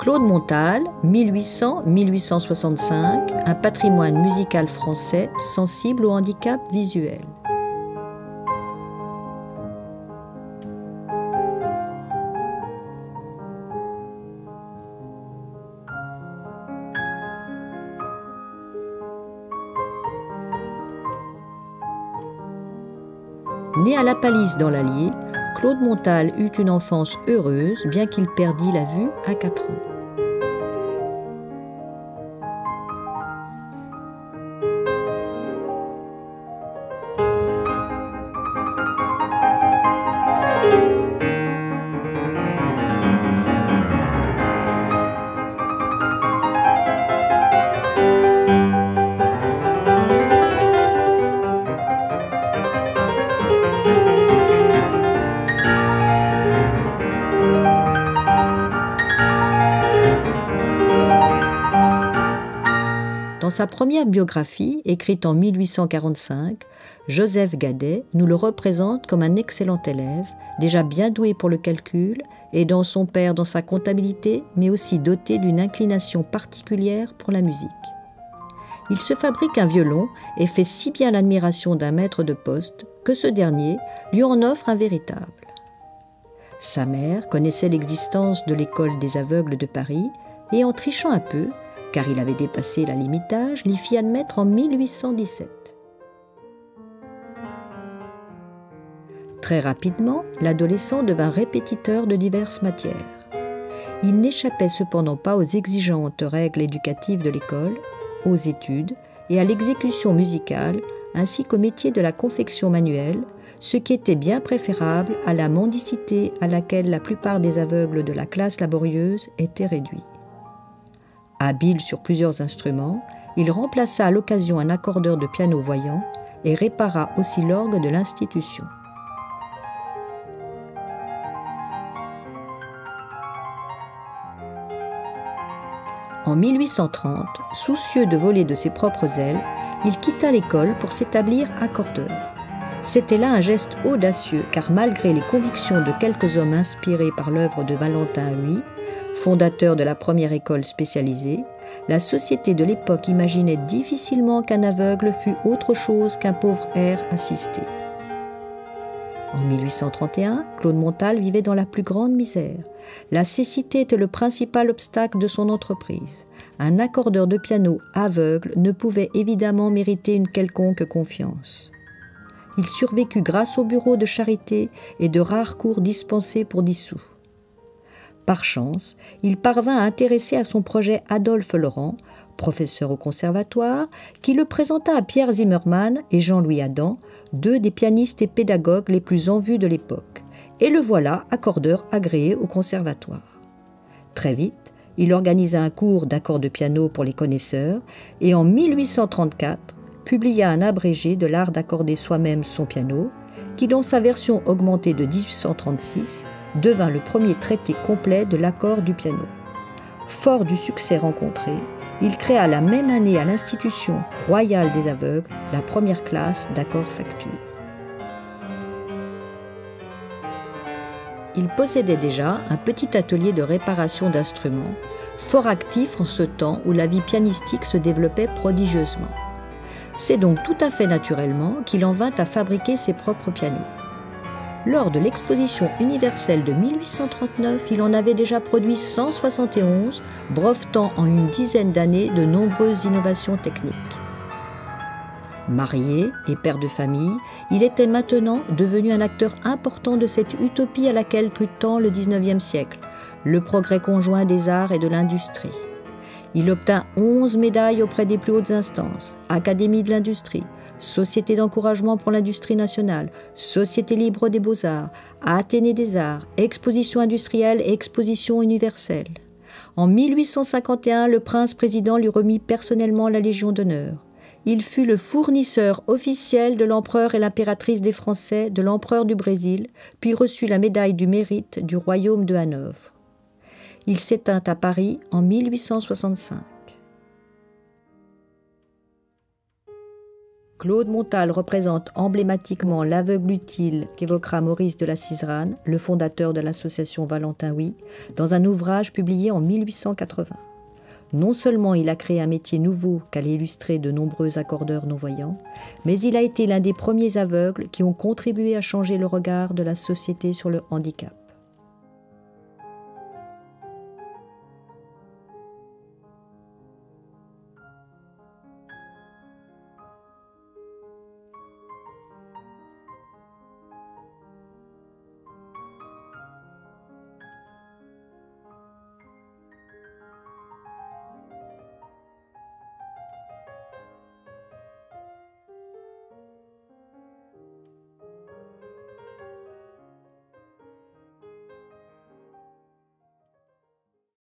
Claude Montal, 1800-1865, un patrimoine musical français sensible au handicap visuel. Né à La Palisse dans l'Allier, Claude Montal eut une enfance heureuse, bien qu'il perdît la vue à 4 ans. Dans sa première biographie, écrite en 1845, Joseph Gadet nous le représente comme un excellent élève, déjà bien doué pour le calcul, aidant son père dans sa comptabilité, mais aussi doté d'une inclination particulière pour la musique. Il se fabrique un violon et fait si bien l'admiration d'un maître de poste que ce dernier lui en offre un véritable. Sa mère connaissait l'existence de l'école des aveugles de Paris et en trichant un peu, car il avait dépassé la limite d'âge, l'y fit admettre en 1817. Très rapidement, l'adolescent devint répétiteur de diverses matières. Il n'échappait cependant pas aux exigeantes règles éducatives de l'école, aux études et à l'exécution musicale, ainsi qu'au métier de la confection manuelle, ce qui était bien préférable à la mendicité à laquelle la plupart des aveugles de la classe laborieuse étaient réduits. Habile sur plusieurs instruments, il remplaça à l'occasion un accordeur de piano voyant et répara aussi l'orgue de l'institution. En 1830, soucieux de voler de ses propres ailes, il quitta l'école pour s'établir accordeur. C'était là un geste audacieux, car malgré les convictions de quelques hommes inspirés par l'œuvre de Valentin Huy, fondateur de la première école spécialisée, la société de l'époque imaginait difficilement qu'un aveugle fût autre chose qu'un pauvre air assisté. En 1831, Claude Montal vivait dans la plus grande misère. La cécité était le principal obstacle de son entreprise. Un accordeur de piano aveugle ne pouvait évidemment mériter une quelconque confiance. Il survécut grâce au bureau de charité et de rares cours dispensés pour 10 sous. Par chance, il parvint à intéresser à son projet Adolphe Laurent, professeur au conservatoire, qui le présenta à Pierre Zimmermann et Jean-Louis Adam, deux des pianistes et pédagogues les plus en vue de l'époque, et le voilà accordeur agréé au conservatoire. Très vite, il organisa un cours d'accords de piano pour les connaisseurs et en 1834 publia un abrégé de l'art d'accorder soi-même son piano, qui dans sa version augmentée de 1836 devint le premier traité complet de l'accord du piano. Fort du succès rencontré, il créa la même année à l'Institution royale des aveugles la première classe d'accords facture. Il possédait déjà un petit atelier de réparation d'instruments, fort actif en ce temps où la vie pianistique se développait prodigieusement. C'est donc tout à fait naturellement qu'il en vint à fabriquer ses propres pianos. Lors de l'exposition universelle de 1839, il en avait déjà produit 171, brevetant en une dizaine d'années de nombreuses innovations techniques. Marié et père de famille, il était maintenant devenu un acteur important de cette utopie à laquelle crut tant le XIXe siècle, le progrès conjoint des arts et de l'industrie. Il obtint 11 médailles auprès des plus hautes instances, Académie de l'industrie, Société d'encouragement pour l'industrie nationale, Société libre des beaux-arts, Athénée des arts, Exposition industrielle et Exposition universelle. En 1851, le prince-président lui remit personnellement la Légion d'honneur. Il fut le fournisseur officiel de l'empereur et l'impératrice des Français, de l'empereur du Brésil, puis reçut la médaille du mérite du royaume de Hanovre. Il s'éteint à Paris en 1865. Claude Montal représente emblématiquement l'aveugle utile qu'évoquera Maurice de la Sizeranne, le fondateur de l'association Valentin Oui, dans un ouvrage publié en 1880. Non seulement il a créé un métier nouveau qu'allaient illustrer de nombreux accordeurs non-voyants, mais il a été l'un des premiers aveugles qui ont contribué à changer le regard de la société sur le handicap.